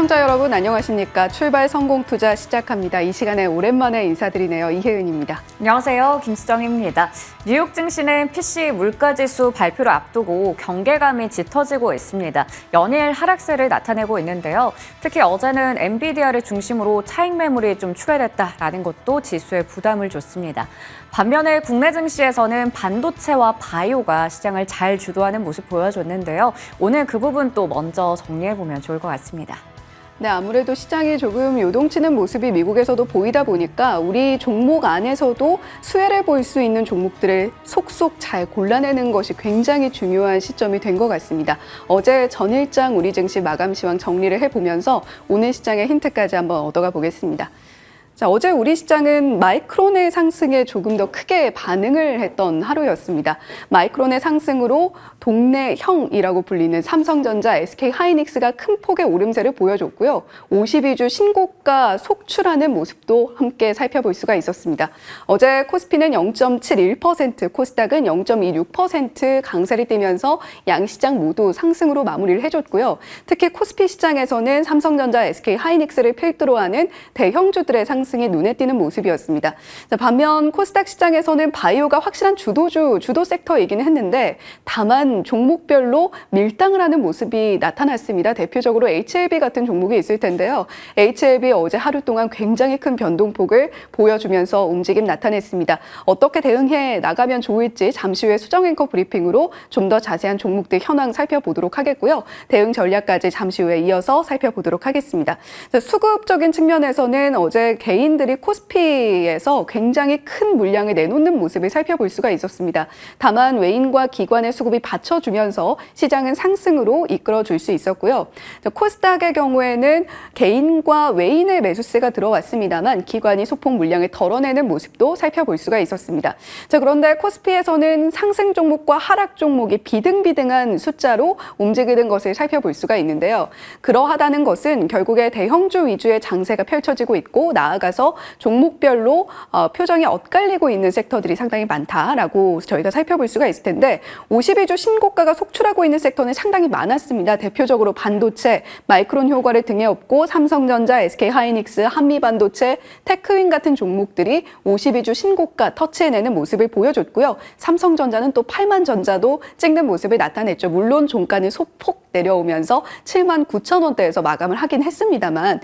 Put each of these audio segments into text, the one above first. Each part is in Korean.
시청자 여러분 안녕하십니까? 출발 성공 투자 시작합니다. 이 시간에 오랜만에 인사드리네요. 이혜은입니다. 안녕하세요. 김수정입니다. 뉴욕 증시는 PC 물가지수 발표를 앞두고 경계감이 짙어지고 있습니다. 연일 하락세를 나타내고 있는데요. 특히 어제는 엔비디아를 중심으로 차익 매물이 좀 출회됐다라는 것도 지수에 부담을 줬습니다. 반면에 국내 증시에서는 반도체와 바이오가 시장을 잘 주도하는 모습 보여줬는데요. 오늘 그 부분 또 먼저 정리해보면 좋을 것 같습니다. 네, 아무래도 시장이 조금 요동치는 모습이 미국에서도 보이다 보니까 우리 종목 안에서도 수혜를 볼 수 있는 종목들을 속속 잘 골라내는 것이 굉장히 중요한 시점이 된 것 같습니다. 어제 전일장 우리 증시 마감 시황 정리를 해보면서 오늘 시장의 힌트까지 한번 얻어가 보겠습니다. 자, 어제 우리 시장은 마이크론의 상승에 조금 더 크게 반응을 했던 하루였습니다. 마이크론의 상승으로 동네 형이라고 불리는 삼성전자, SK하이닉스가 큰 폭의 오름세를 보여줬고요. 52주 신고가 속출하는 모습도 함께 살펴볼 수가 있었습니다. 어제 코스피는 0.71%, 코스닥은 0.26% 강세를 띠면서 양시장 모두 상승으로 마무리를 해줬고요. 특히 코스피 시장에서는 삼성전자, SK하이닉스를 필두로 하는 대형주들의 상승이 눈에 띄는 모습이었습니다. 자, 반면 코스닥 시장에서는 바이오가 확실한 주도 섹터이기는 했는데 다만 종목별로 밀당을 하는 모습이 나타났습니다. 대표적으로 HLB 같은 종목이 있을 텐데요. HLB 어제 하루 동안 굉장히 큰 변동폭을 보여주면서 움직임 나타냈습니다. 어떻게 대응해 나가면 좋을지 잠시 후에 수정 앵커 브리핑으로 좀 더 자세한 종목들 현황 살펴보도록 하겠고요. 대응 전략까지 잠시 후에 이어서 살펴보도록 하겠습니다. 자, 수급적인 측면에서는 어제 개인들이 코스피에서 굉장히 큰 물량을 내놓는 모습을 살펴볼 수가 있었습니다. 다만 외인과 기관의 수급이 받쳐주면서 시장은 상승으로 이끌어줄 수 있었고요. 코스닥의 경우에는 개인과 외인의 매수세가 들어왔습니다만 기관이 소폭 물량을 덜어내는 모습도 살펴볼 수가 있었습니다. 자, 그런데 코스피에서는 상승 종목과 하락 종목이 비등비등한 숫자로 움직이는 것을 살펴볼 수가 있는데요. 그러하다는 것은 결국에 대형주 위주의 장세가 펼쳐지고 있고 나아가서 종목별로 표정이 엇갈리고 있는 섹터들이 상당히 많다라고 저희가 살펴볼 수가 있을 텐데 52주 신고가가 속출하고 있는 섹터는 상당히 많았습니다. 대표적으로 반도체, 마이크론 효과를 등에 업고 삼성전자, SK하이닉스, 한미반도체, 테크윈 같은 종목들이 52주 신고가 터치해내는 모습을 보여줬고요. 삼성전자는 또 8만 전자도 찍는 모습을 나타냈죠. 물론 종가는 소폭 내려오면서 7만 9천 원대에서 마감을 하긴 했습니다만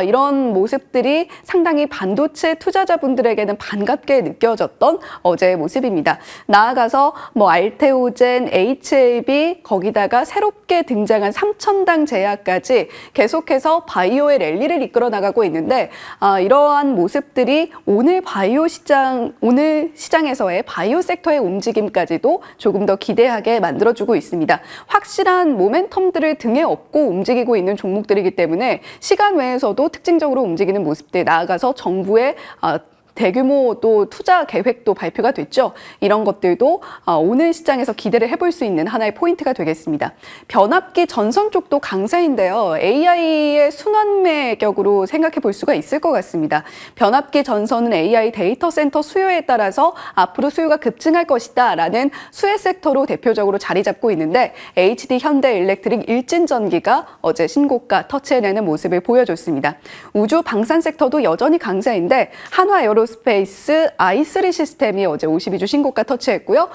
이런 모습들이 상당히 반도체 투자자분들에게는 반갑게 느껴졌던 어제의 모습입니다. 나아가서 알테오젠, HLB 거기다가 새롭게 등장한 삼천당 제약까지 계속해서 바이오의 랠리를 이끌어 나가고 있는데 이러한 모습들이 오늘 시장에서의 바이오 섹터의 움직임까지도 조금 더 기대하게 만들어주고 있습니다. 확실한 모멘텀들을 등에 업고 움직이고 있는 종목들이기 때문에 시간 외에서도 특징적으로 움직이는 모습들 나아가서 정부의 대규모 또 투자 계획도 발표가 됐죠. 이런 것들도 오늘 시장에서 기대를 해볼 수 있는 하나의 포인트가 되겠습니다. 변압기 전선 쪽도 강세인데요. AI의 순환매격으로 생각해 볼 수가 있을 것 같습니다. 변압기 전선은 AI 데이터 센터 수요에 따라서 앞으로 수요가 급증할 것이다 라는 수혜 섹터로 대표적으로 자리 잡고 있는데 HD 현대일렉트릭 일진전기가 어제 신고가 터치해내는 모습을 보여줬습니다. 우주 방산 섹터도 여전히 강세인데 한화에어로스페이스 i3 시스템이 어제 52주 신고가 터치했고요.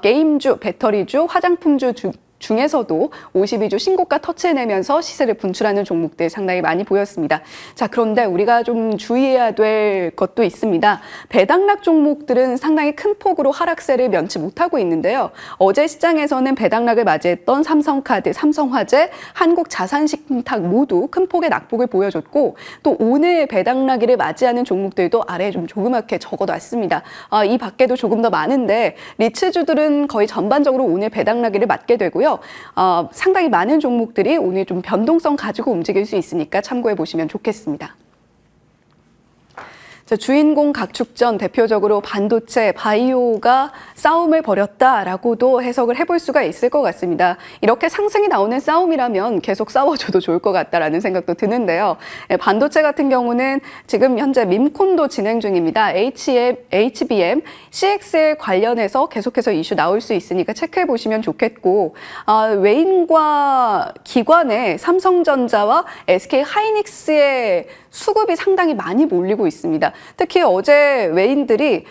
게임주, 배터리주, 화장품주 중에서도 52주 신고가 터치해내면서 시세를 분출하는 종목들 상당히 많이 보였습니다. 자, 그런데 우리가 좀 주의해야 될 것도 있습니다. 배당락 종목들은 상당히 큰 폭으로 하락세를 면치 못하고 있는데요. 어제 시장에서는 배당락을 맞이했던 삼성카드, 삼성화재, 한국자산식탁 모두 큰 폭의 낙폭을 보여줬고 또 오늘 배당락을 맞이하는 종목들도 아래에 좀 조그맣게 적어놨습니다. 이 밖에도 조금 더 많은데 리츠주들은 거의 전반적으로 오늘 배당락을 맞게 되고요. 상당히 많은 종목들이 오늘 좀 변동성 가지고 움직일 수 있으니까 참고해 보시면 좋겠습니다. 주인공 각축전 대표적으로 반도체, 바이오가 싸움을 벌였다라고도 해석을 해볼 수가 있을 것 같습니다. 이렇게 상승이 나오는 싸움이라면 계속 싸워줘도 좋을 것 같다라는 생각도 드는데요. 반도체 같은 경우는 지금 현재 밈콘도 진행 중입니다. HBM, CXL 관련해서 계속해서 이슈 나올 수 있으니까 체크해 보시면 좋겠고, 외인과 기관의 삼성전자와 SK 하이닉스의 수급이 상당히 많이 몰리고 있습니다. 특히 어제 외인들이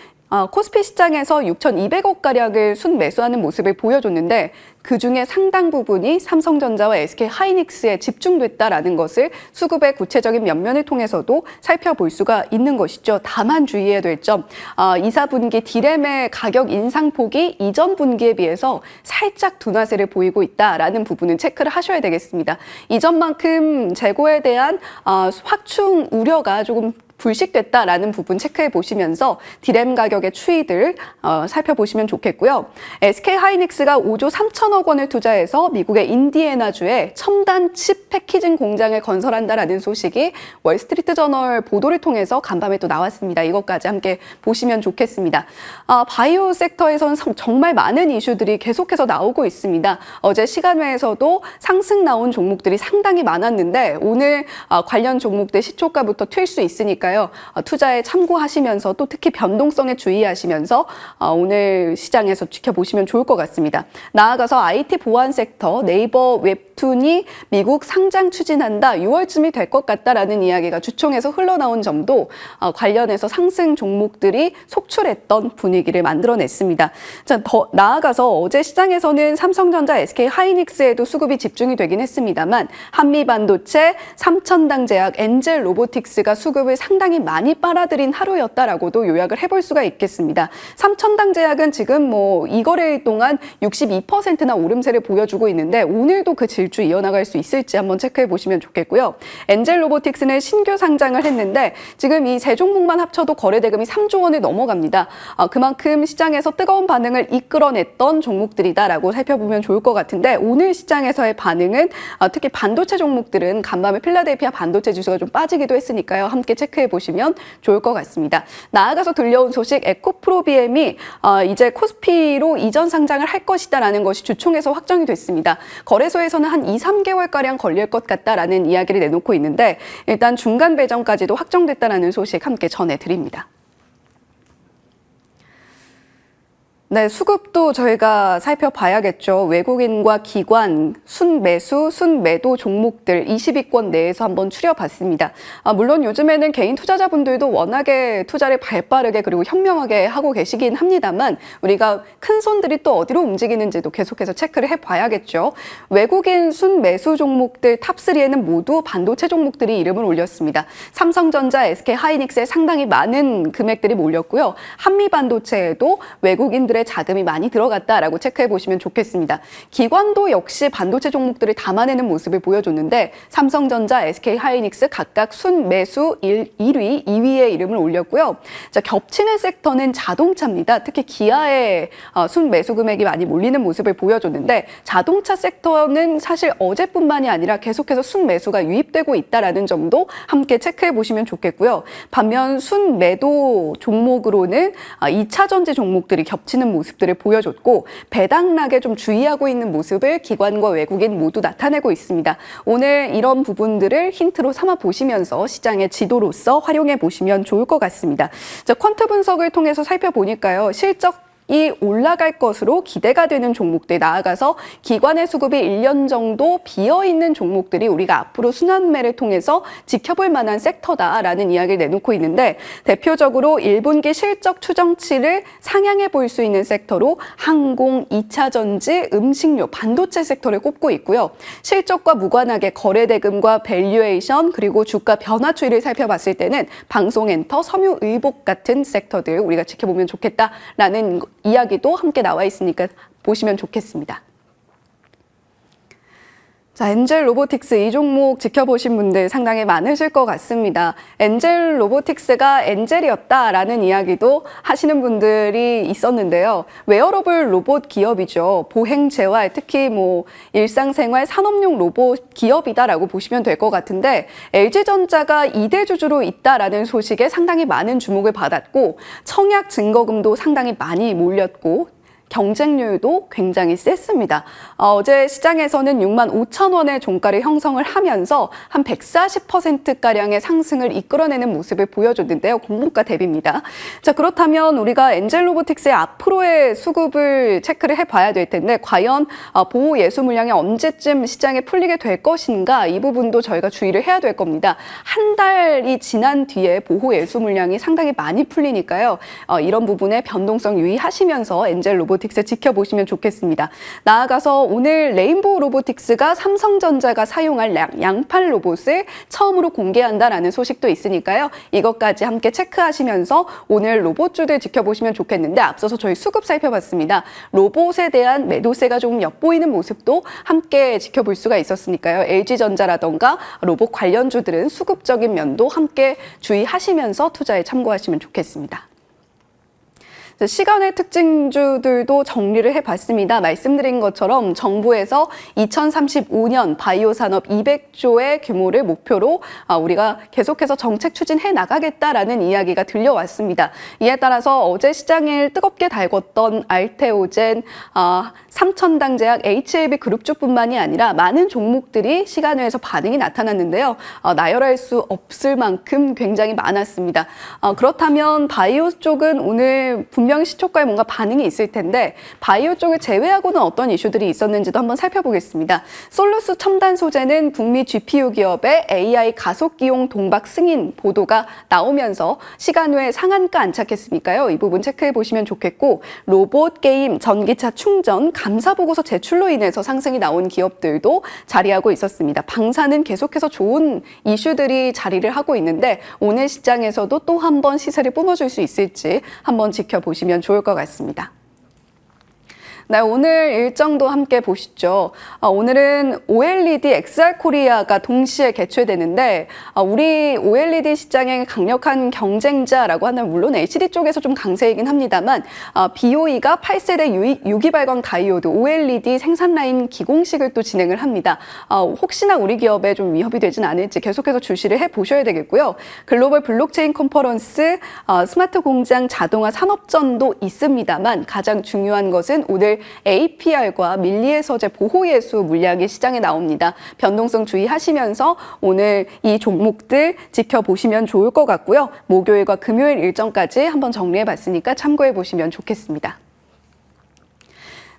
코스피 시장에서 6,200억가량을 순매수하는 모습을 보여줬는데 그중에 상당 부분이 삼성전자와 SK 하이닉스에 집중됐다라는 것을 수급의 구체적인 면면을 통해서도 살펴볼 수가 있는 것이죠. 다만 주의해야 될 점, 2, 4분기 디램의 가격 인상폭이 이전 분기에 비해서 살짝 둔화세를 보이고 있다라는 부분은 체크를 하셔야 되겠습니다. 이전만큼 재고에 대한 확충 우려가 조금 불식됐다라는 부분 체크해 보시면서 디램 가격의 추이들 살펴보시면 좋겠고요. SK 하이닉스가 5조 3천억 원을 투자해서 미국의 인디애나주에 첨단 칩 패키징 공장을 건설한다라는 소식이 월스트리트 저널 보도를 통해서 간밤에 또 나왔습니다. 이것까지 함께 보시면 좋겠습니다. 바이오 섹터에서는 정말 많은 이슈들이 계속해서 나오고 있습니다. 어제 시간외에서도 상승 나온 종목들이 상당히 많았는데 오늘 관련 종목들 시초가부터 튈 수 있으니까요. 투자에 참고하시면서 또 특히 변동성에 주의하시면서 오늘 시장에서 지켜보시면 좋을 것 같습니다. 나아가서 IT 보안 섹터 네이버 웹툰이 미국 상장 추진한다. 6월쯤이 될 것 같다라는 이야기가 주총에서 흘러나온 점도 관련해서 상승 종목들이 속출했던 분위기를 만들어냈습니다. 자, 더 나아가서 어제 시장에서는 삼성전자, SK 하이닉스에도 수급이 집중이 되긴 했습니다만 한미반도체, 삼천당제약, 엔젤 로보틱스가 수급을 상당히 많이 빨아들인 하루였다라고도 요약을 해볼 수가 있겠습니다. 삼천당제약은 지금 이 거래일 동안 62%나 오름세를 보여주고 있는데 오늘도 그 질주 이어나갈 수 있을지 한번 체크해 보시면 좋겠고요. 엔젤 로보틱스는 신규 상장을 했는데 지금 이 세 종목만 합쳐도 거래 대금이 3조 원을 넘어갑니다. 그만큼 시장에서 뜨거운 반응을 이끌어냈던 종목들이다라고 살펴보면 좋을 것 같은데 오늘 시장에서의 반응은 특히 반도체 종목들은 간밤에 필라델피아 반도체 지수가 좀 빠지기도 했으니까요. 함께 체크해 보시면 좋을 것 같습니다. 나아가서 들려온 소식 에코프로비엠이 이제 코스피로 이전 상장을 할 것이다라는 것이 주총에서 확정이 됐습니다. 거래소에서는 한 2, 3개월가량 걸릴 것 같다라는 이야기를 내놓고 있는데 일단 중간 배정까지도 확정됐다라는 소식 함께 전해드립니다. 네, 수급도 저희가 살펴봐야겠죠. 외국인과 기관, 순매수, 순매도 종목들 20위권 내에서 한번 추려봤습니다. 물론 요즘에는 개인 투자자분들도 워낙에 투자를 발빠르게 그리고 현명하게 하고 계시긴 합니다만 우리가 큰 손들이 또 어디로 움직이는지도 계속해서 체크를 해봐야겠죠. 외국인 순매수 종목들 탑3에는 모두 반도체 종목들이 이름을 올렸습니다. 삼성전자, SK 하이닉스에 상당히 많은 금액들이 몰렸고요. 한미반도체에도 외국인들의 자금이 많이 들어갔다라고 체크해 보시면 좋겠습니다. 기관도 역시 반도체 종목들을 담아내는 모습을 보여줬는데 삼성전자, SK 하이닉스 각각 순매수 1위, 2위의 이름을 올렸고요. 자, 겹치는 섹터는 자동차입니다. 특히 기아의 순매수 금액이 많이 몰리는 모습을 보여줬는데 자동차 섹터는 사실 어제뿐만이 아니라 계속해서 순매수가 유입되고 있다라는 점도 함께 체크해 보시면 좋겠고요. 반면 순매도 종목으로는 2차 전지 종목들이 겹치는 모습들을 보여줬고 배당락에 좀 주의하고 있는 모습을 기관과 외국인 모두 나타내고 있습니다. 오늘 이런 부분들을 힌트로 삼아 보시면서 시장의 지도로서 활용해 보시면 좋을 것 같습니다. 자, 퀀트 분석을 통해서 살펴보니까요. 실적이 올라갈 것으로 기대가 되는 종목들 나아가서 기관의 수급이 1년 정도 비어있는 종목들이 우리가 앞으로 순환매를 통해서 지켜볼 만한 섹터다라는 이야기를 내놓고 있는데 대표적으로 1분기 실적 추정치를 상향해 볼 수 있는 섹터로 항공, 2차 전지, 음식료, 반도체 섹터를 꼽고 있고요. 실적과 무관하게 거래대금과 밸류에이션 그리고 주가 변화 추이를 살펴봤을 때는 방송엔터, 섬유의복 같은 섹터들 우리가 지켜보면 좋겠다라는 이야기도 함께 나와 있으니까 보시면 좋겠습니다. 자, 엔젤 로보틱스 이 종목 지켜보신 분들 상당히 많으실 것 같습니다. 엔젤 로보틱스가 엔젤이었다라는 이야기도 하시는 분들이 있었는데요. 웨어러블 로봇 기업이죠. 보행 재활, 특히 일상생활 산업용 로봇 기업이다라고 보시면 될 것 같은데 LG전자가 2대 주주로 있다라는 소식에 상당히 많은 주목을 받았고 청약 증거금도 상당히 많이 몰렸고 경쟁률도 굉장히 셌습니다. 어제 시장에서는 6만 5천 원의 종가를 형성을 하면서 한 140%가량의 상승을 이끌어내는 모습을 보여줬는데요. 공모가 대비입니다. 자, 그렇다면 우리가 엔젤로보틱스의 앞으로의 수급을 체크를 해봐야 될 텐데 과연 보호 예수 물량이 언제쯤 시장에 풀리게 될 것인가 이 부분도 저희가 주의를 해야 될 겁니다. 한 달이 지난 뒤에 보호 예수 물량이 상당히 많이 풀리니까요. 이런 부분에 변동성 유의하시면서 엔젤 로보틱스 지켜보시면 좋겠습니다. 나아가서 오늘 레인보우 로보틱스가 삼성전자가 사용할 양팔 로봇을 처음으로 공개한다라는 소식도 있으니까요. 이것까지 함께 체크하시면서 오늘 로봇주들 지켜보시면 좋겠는데 앞서서 저희 수급 살펴봤습니다. 로봇에 대한 매도세가 조금 엿보이는 모습도 함께 지켜볼 수가 있었으니까요. LG전자라던가 로봇 관련주들은 수급적인 면도 함께 주의하시면서 투자에 참고하시면 좋겠습니다. 시간의 특징주들도 정리를 해봤습니다. 말씀드린 것처럼 정부에서 2035년 바이오 산업 200조의 규모를 목표로 우리가 계속해서 정책 추진해 나가겠다라는 이야기가 들려왔습니다. 이에 따라서 어제 시장을 뜨겁게 달궜던 알테오젠, 삼천당제약, HLB 그룹주뿐만이 아니라 많은 종목들이 시간외에서 반응이 나타났는데요. 나열할 수 없을 만큼 굉장히 많았습니다. 그렇다면 바이오 쪽은 오늘 분명히 시초가에 뭔가 반응이 있을 텐데 바이오 쪽을 제외하고는 어떤 이슈들이 있었는지도 한번 살펴보겠습니다. 솔루스 첨단 소재는 북미 GPU 기업의 AI 가속기용 동박 승인 보도가 나오면서 시간 외에 상한가 안착했으니까요. 이 부분 체크해 보시면 좋겠고 로봇, 게임, 전기차 충전, 감사 보고서 제출로 인해서 상승이 나온 기업들도 자리하고 있었습니다. 방사는 계속해서 좋은 이슈들이 자리를 하고 있는데 오늘 시장에서도 또 한 번 시세를 뿜어줄 수 있을지 한번 지켜보시면 좋을 것 같습니다. 네, 오늘 일정도 함께 보시죠. 오늘은 OLED XR 코리아가 동시에 개최되는데 우리 OLED 시장의 강력한 경쟁자라고 하면 물론 LCD 쪽에서 좀 강세이긴 합니다만 BOE가 8세대 유기 발광 다이오드 OLED 생산 라인 기공식을 또 진행을 합니다. 혹시나 우리 기업에 좀 위협이 되진 않을지 계속해서 주시를 해보셔야 되겠고요. 글로벌 블록체인 컨퍼런스, 스마트 공장 자동화 산업전도 있습니다만 가장 중요한 것은 오늘 APR과 밀리의 서재 보호예수 물량이 시장에 나옵니다. 변동성 주의하시면서 오늘 이 종목들 지켜보시면 좋을 것 같고요. 목요일과 금요일 일정까지 한번 정리해봤으니까 참고해 보시면 좋겠습니다.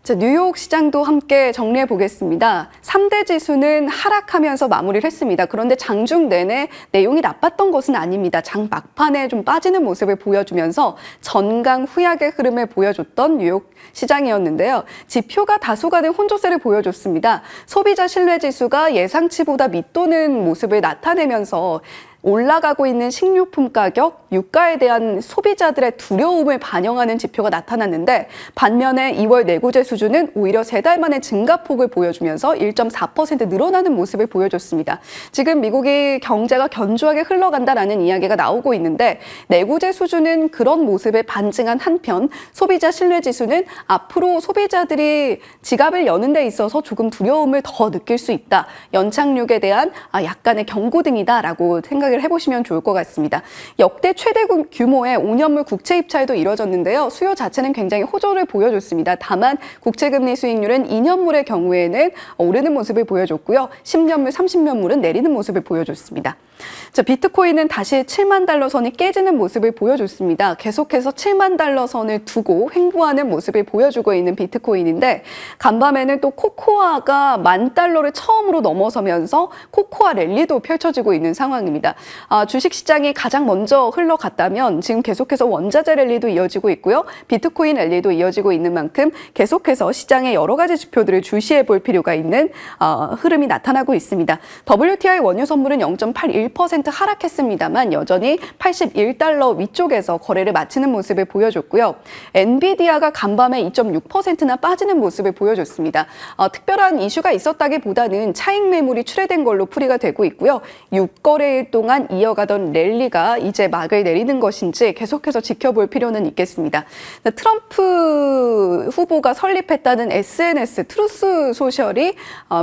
자, 뉴욕 시장도 함께 정리해 보겠습니다. 3대 지수는 하락하면서 마무리를 했습니다. 그런데 장중 내내 내용이 나빴던 것은 아닙니다. 장 막판에 좀 빠지는 모습을 보여주면서 전강 후약의 흐름을 보여줬던 뉴욕 시장이었는데요. 지표가 다소간의 혼조세를 보여줬습니다. 소비자 신뢰 지수가 예상치보다 밑도는 모습을 나타내면서 올라가고 있는 식료품 가격, 유가에 대한 소비자들의 두려움을 반영하는 지표가 나타났는데 반면에 2월 내구재 수준은 오히려 3달 만에 증가폭을 보여주면서 1.4% 늘어나는 모습을 보여줬습니다. 지금 미국이 경제가 견조하게 흘러간다라는 이야기가 나오고 있는데 내구재 수준은 그런 모습을 반증한 한편 소비자 신뢰지수는 앞으로 소비자들이 지갑을 여는 데 있어서 조금 두려움을 더 느낄 수 있다. 연착륙에 대한 약간의 경고등이다라고 생각을 해보시면 좋을 것 같습니다. 역대 최대 규모의 5년물 국채 입찰도 이뤄졌는데요. 수요 자체는 굉장히 호조를 보여줬습니다. 다만 국채금리 수익률은 2년물의 경우에는 오르는 모습을 보여줬고요. 10년물, 30년물은 내리는 모습을 보여줬습니다. 자, 비트코인은 다시 7만 달러 선이 깨지는 모습을 보여줬습니다. 계속해서 7만 달러 선을 두고 횡보하는 모습을 보여주고 있는 비트코인인데 간밤에는 또 코코아가 10,000달러를 처음으로 넘어서면서 코코아 랠리도 펼쳐지고 있는 상황입니다. 주식시장이 가장 먼저 흘러갔다면 지금 계속해서 원자재 랠리도 이어지고 있고요. 비트코인 랠리도 이어지고 있는 만큼 계속해서 시장의 여러 가지 지표들을 주시해 볼 필요가 있는 흐름이 나타나고 있습니다. WTI 원유 선물은 0.81% 하락했습니다만 여전히 81달러 위쪽에서 거래를 마치는 모습을 보여줬고요. 엔비디아가 간밤에 2.6%나 빠지는 모습을 보여줬습니다. 특별한 이슈가 있었다기보다는 차익 매물이 출회된 걸로 풀이가 되고 있고요. 6거래일 동안 이어가던 랠리가 이제 막을 내리는 것인지 계속해서 지켜볼 필요는 있겠습니다. 트럼프 후보가 설립했다는 SNS 트루스 소셜이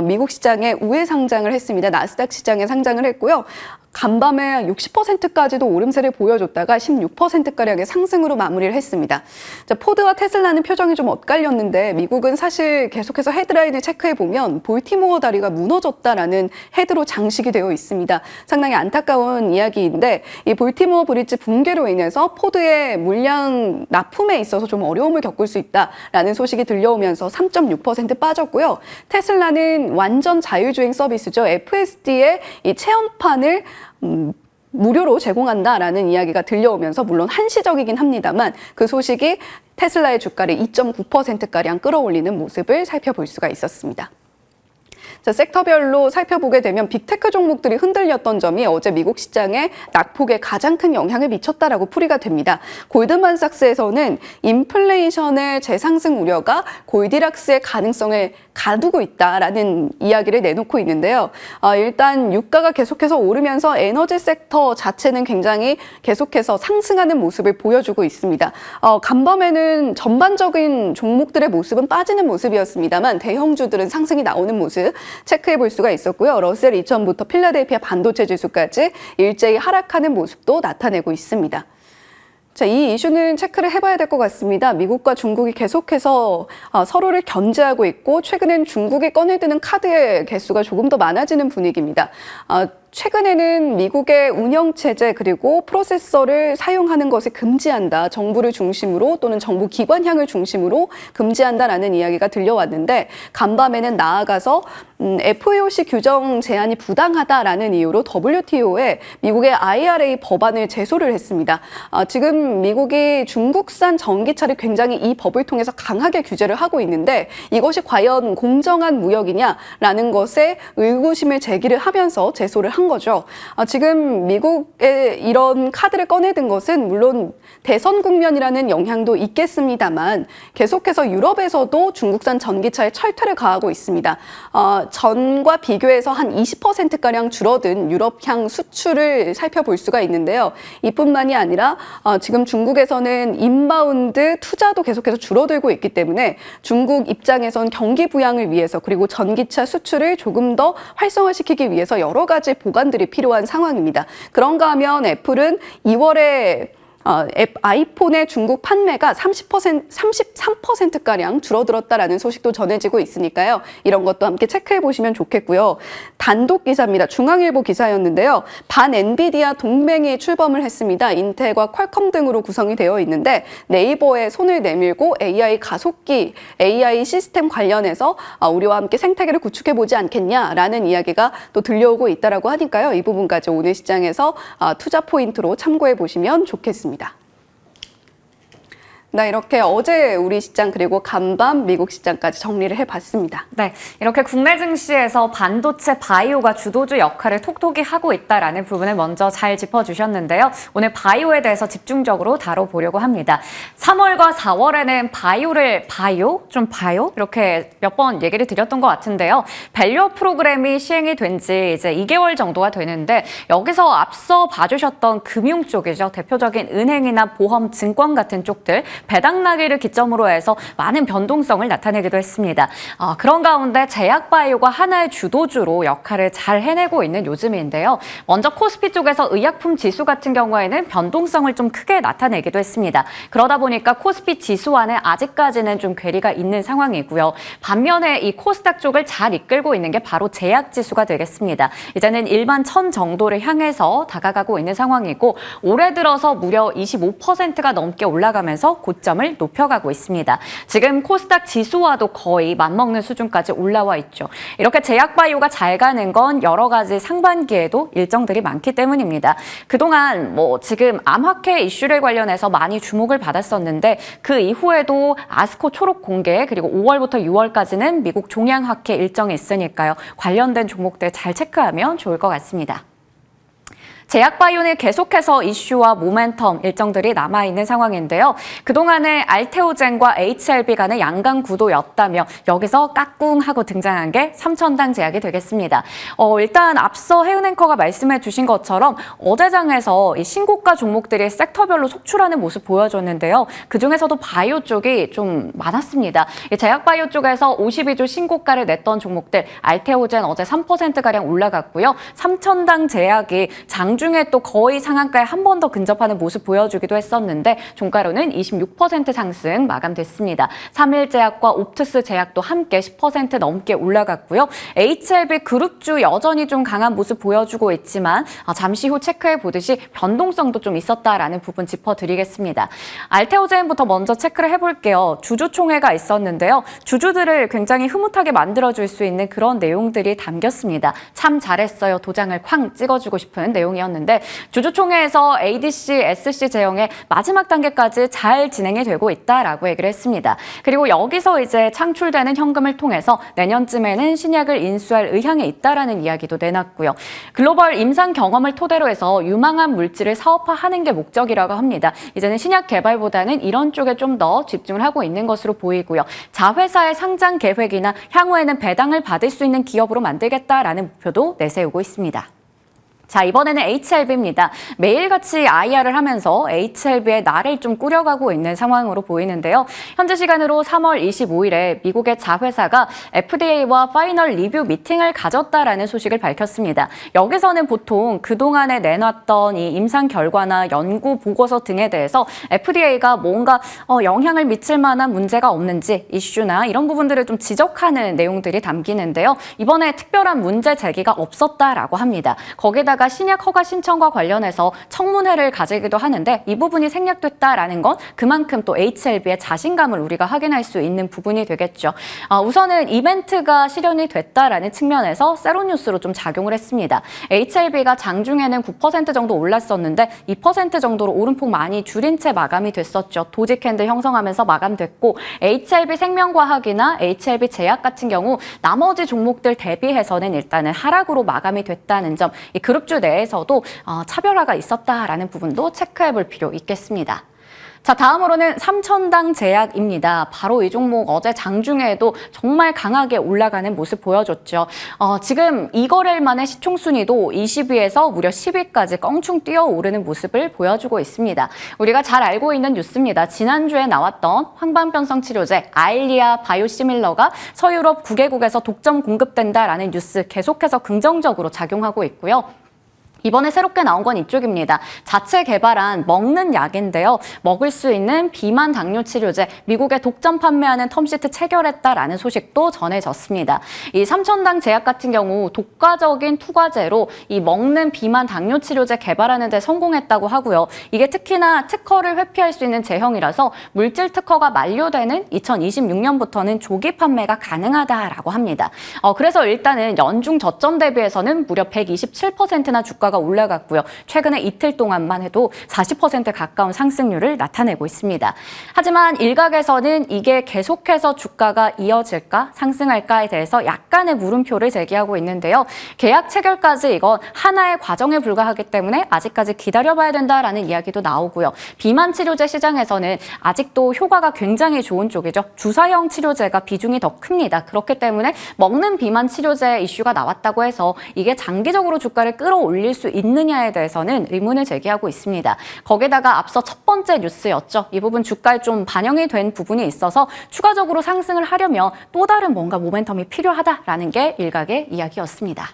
미국 시장에 우회 상장을 했습니다. 나스닥 시장에 상장을 했고요. 간밤에 60%까지도 오름세를 보여줬다가 16%가량의 상승으로 마무리를 했습니다. 자, 포드와 테슬라는 표정이 좀 엇갈렸는데 미국은 사실 계속해서 헤드라인을 체크해보면 볼티모어 다리가 무너졌다라는 헤드로 장식이 되어 있습니다. 상당히 안타까운 이야기인데 이 볼티모어 브릿지 붕괴로 인해서 포드의 물량 납품에 있어서 좀 어려움을 겪을 수 있다라는 소식이 들려오면서 3.6% 빠졌고요. 테슬라는 완전 자율주행 서비스죠. FSD의 이 체험판을 무료로 제공한다라는 이야기가 들려오면서 물론 한시적이긴 합니다만 그 소식이 테슬라의 주가를 2.9%가량 끌어올리는 모습을 살펴볼 수가 있었습니다. 자, 섹터별로 살펴보게 되면 빅테크 종목들이 흔들렸던 점이 어제 미국 시장에 낙폭에 가장 큰 영향을 미쳤다라고 풀이가 됩니다. 골드만삭스에서는 인플레이션의 재상승 우려가 골디락스의 가능성을 가두고 있다라는 이야기를 내놓고 있는데요. 일단 유가가 계속해서 오르면서 에너지 섹터 자체는 굉장히 계속해서 상승하는 모습을 보여주고 있습니다. 간밤에는 전반적인 종목들의 모습은 빠지는 모습이었습니다만 대형주들은 상승이 나오는 모습 체크해 볼 수가 있었고요. 러셀 2000부터 필라델피아 반도체 지수까지 일제히 하락하는 모습도 나타내고 있습니다. 자, 이 이슈는 체크를 해봐야 될 것 같습니다. 미국과 중국이 계속해서 서로를 견제하고 있고 최근엔 중국이 꺼내드는 카드의 개수가 조금 더 많아지는 분위기입니다. 최근에는 미국의 운영체제 그리고 프로세서를 사용하는 것을 금지한다. 정부를 중심으로 또는 정부 기관향을 중심으로 금지한다라는 이야기가 들려왔는데 간밤에는 나아가서 FEOC 규정 제한이 부당하다라는 이유로 WTO에 미국의 IRA 법안을 제소를 했습니다. 지금 미국이 중국산 전기차를 굉장히 이 법을 통해서 강하게 규제를 하고 있는데 이것이 과연 공정한 무역이냐라는 것에 의구심을 제기를 하면서 제소를 한 거죠. 지금 미국의 이런 카드를 꺼내든 것은 물론 대선 국면이라는 영향도 있겠습니다만 계속해서 유럽에서도 중국산 전기차에 철퇴를 가하고 있습니다. 전과 비교해서 한 20%가량 줄어든 유럽향 수출을 살펴볼 수가 있는데요. 이뿐만이 아니라 지금 중국에서는 인바운드 투자도 계속해서 줄어들고 있기 때문에 중국 입장에선 경기 부양을 위해서 그리고 전기차 수출을 조금 더 활성화시키기 위해서 여러 가지 보관들이 필요한 상황입니다. 그런가 하면 애플은 2월에 아이폰의 중국 판매가 33%가량 줄어들었다라는 소식도 전해지고 있으니까요. 이런 것도 함께 체크해 보시면 좋겠고요. 단독 기사입니다. 중앙일보 기사였는데요. 반 엔비디아 동맹이 출범을 했습니다. 인텔과 퀄컴 등으로 구성이 되어 있는데 네이버에 손을 내밀고 AI 가속기, AI 시스템 관련해서 우리와 함께 생태계를 구축해 보지 않겠냐라는 이야기가 또 들려오고 있다라고 하니까요. 이 부분까지 오늘 시장에서 투자 포인트로 참고해 보시면 좋겠습니다. 네, 이렇게 어제 우리 시장 그리고 간밤 미국 시장까지 정리를 해봤습니다. 네, 이렇게 국내 증시에서 반도체 바이오가 주도주 역할을 톡톡히 하고 있다라는 부분을 먼저 잘 짚어주셨는데요. 오늘 바이오에 대해서 집중적으로 다뤄보려고 합니다. 3월과 4월에는 바이오 이렇게 몇 번 얘기를 드렸던 것 같은데요. 밸류업 프로그램이 시행이 된 지 이제 2개월 정도가 되는데 여기서 앞서 봐주셨던 금융 쪽이죠. 대표적인 은행이나 보험, 증권 같은 쪽들 배당 나기를 기점으로 해서 많은 변동성을 나타내기도 했습니다. 그런 가운데 제약바이오가 하나의 주도주로 역할을 잘 해내고 있는 요즘인데요. 먼저 코스피 쪽에서 의약품 지수 같은 경우에는 변동성을 좀 크게 나타내기도 했습니다. 그러다 보니까 코스피 지수와는 아직까지는 좀 괴리가 있는 상황이고요. 반면에 이 코스닥 쪽을 잘 이끌고 있는 게 바로 제약지수가 되겠습니다. 이제는 1만 1000 정도를 향해서 다가가고 있는 상황이고 올해 들어서 무려 25%가 넘게 올라가면서 고점을 높여가고 있습니다. 지금 코스닥 지수와도 거의 맞먹는 수준까지 올라와 있죠. 이렇게 제약바이오가 잘 가는 건 여러 가지 상반기에도 일정들이 많기 때문입니다. 그동안 지금 암학회 이슈를 관련해서 많이 주목을 받았었는데 그 이후에도 아스코 초록 공개 그리고 5월부터 6월까지는 미국 종양학회 일정이 있으니까요. 관련된 종목들 잘 체크하면 좋을 것 같습니다. 제약바이오는 계속해서 이슈와 모멘텀 일정들이 남아있는 상황인데요. 그동안에 알테오젠과 HLB 간의 양강 구도였다며 여기서 까꿍하고 등장한 게 삼천당 제약이 되겠습니다. 일단 앞서 혜은 앵커가 말씀해 주신 것처럼 어제장에서 이 신고가 종목들이 섹터별로 속출하는 모습 보여줬는데요. 그중에서도 바이오 쪽이 좀 많았습니다. 제약바이오 쪽에서 52주 신고가를 냈던 종목들 알테오젠 어제 3%가량 올라갔고요. 삼천당 제약이 장중에 또 거의 상한가에 한 번 더 근접하는 모습 보여주기도 했었는데 종가로는 26% 상승 마감됐습니다. 삼일제약과 옵투스 제약도 함께 10% 넘게 올라갔고요. HLB 그룹주 여전히 좀 강한 모습 보여주고 있지만 잠시 후 체크해 보듯이 변동성도 좀 있었다라는 부분 짚어드리겠습니다. 알테오젠부터 먼저 체크를 해볼게요. 주주총회가 있었는데요. 주주들을 굉장히 흐뭇하게 만들어줄 수 있는 그런 내용들이 담겼습니다. 참 잘했어요. 도장을 쾅 찍어주고 싶은 내용이었는데 주주총회에서 ADC, SC 제형의 마지막 단계까지 잘 진행이 되고 있다라고 얘기를 했습니다. 그리고 여기서 이제 창출되는 현금을 통해서 내년쯤에는 신약을 인수할 의향이 있다라는 이야기도 내놨고요. 글로벌 임상 경험을 토대로 해서 유망한 물질을 사업화하는 게 목적이라고 합니다. 이제는 신약 개발보다는 이런 쪽에 좀 더 집중을 하고 있는 것으로 보이고요. 자회사의 상장 계획이나 향후에는 배당을 받을 수 있는 기업으로 만들겠다라는 목표도 내세우고 있습니다. 자, 이번에는 HLB입니다. 매일같이 IR을 하면서 HLB의 날을 좀 꾸려가고 있는 상황으로 보이는데요. 현재 시간으로 3월 25일에 미국의 자회사가 FDA와 파이널 리뷰 미팅을 가졌다라는 소식을 밝혔습니다. 여기서는 보통 그동안에 내놨던 이 임상 결과나 연구 보고서 등에 대해서 FDA가 뭔가 영향을 미칠 만한 문제가 없는지 이슈나 이런 부분들을 좀 지적하는 내용들이 담기는데요. 이번에 특별한 문제 제기가 없었다라고 합니다. 거기다가 신약 허가 신청과 관련해서 청문회를 가지기도 하는데 이 부분이 생략됐다라는 건 그만큼 또 HLB의 자신감을 우리가 확인할 수 있는 부분이 되겠죠. 우선은 이벤트가 실현이 됐다라는 측면에서 세로뉴스로 좀 작용을 했습니다. HLB가 장중에는 9% 정도 올랐었는데 2% 정도로 오름폭 많이 줄인 채 마감이 됐었죠. 도지 캔들 형성하면서 마감됐고 HLB 생명과학이나 HLB 제약 같은 경우 나머지 종목들 대비해서는 일단은 하락으로 마감이 됐다는 점, 이 그룹주 내에서도 차별화가 있었다라는 부분도 체크해 볼 필요 있겠습니다. 자, 다음으로는 삼천당 제약입니다. 바로 이 종목 어제 장중에도 정말 강하게 올라가는 모습 보여줬죠. 지금 이거래일 만에 시총순위도 20위에서 무려 10위까지 껑충 뛰어오르는 모습을 보여주고 있습니다. 우리가 잘 알고 있는 뉴스입니다. 지난주에 나왔던 황반변성 치료제 아일리아 바이오시밀러가 서유럽 9개국에서 독점 공급된다라는 뉴스 계속해서 긍정적으로 작용하고 있고요. 이번에 새롭게 나온 건 이쪽입니다. 자체 개발한 먹는 약인데요. 먹을 수 있는 비만 당뇨 치료제, 미국에 독점 판매하는 텀시트 체결했다라는 소식도 전해졌습니다. 이 삼천당 제약 같은 경우 독과적인 투과제로 이 먹는 비만 당뇨 치료제 개발하는 데 성공했다고 하고요. 이게 특히나 특허를 회피할 수 있는 제형이라서 물질 특허가 만료되는 2026년부터는 조기 판매가 가능하다라고 합니다. 그래서 일단은 연중 저점 대비해서는 무려 127%나 주가가 올라갔고요. 최근에 이틀 동안만 해도 40% 가까운 상승률을 나타내고 있습니다. 하지만 일각에서는 이게 계속해서 주가가 이어질까 상승할까에 대해서 약간의 물음표를 제기하고 있는데요. 계약 체결까지 이건 하나의 과정에 불과하기 때문에 아직까지 기다려봐야 된다라는 이야기도 나오고요. 비만 치료제 시장에서는 아직도 효과가 굉장히 좋은 쪽이죠. 주사형 치료제가 비중이 더 큽니다. 그렇기 때문에 먹는 비만 치료제 이슈가 나왔다고 해서 이게 장기적으로 주가를 끌어올릴 수 있느냐에 대해서는 의문을 제기하고 있습니다. 거기다가 앞서 첫 번째 뉴스였죠. 이 부분 주가에 좀 반영이 된 부분이 있어서 추가적으로 상승을 하려면 또 다른 뭔가 모멘텀이 필요하다라는 게 일각의 이야기였습니다.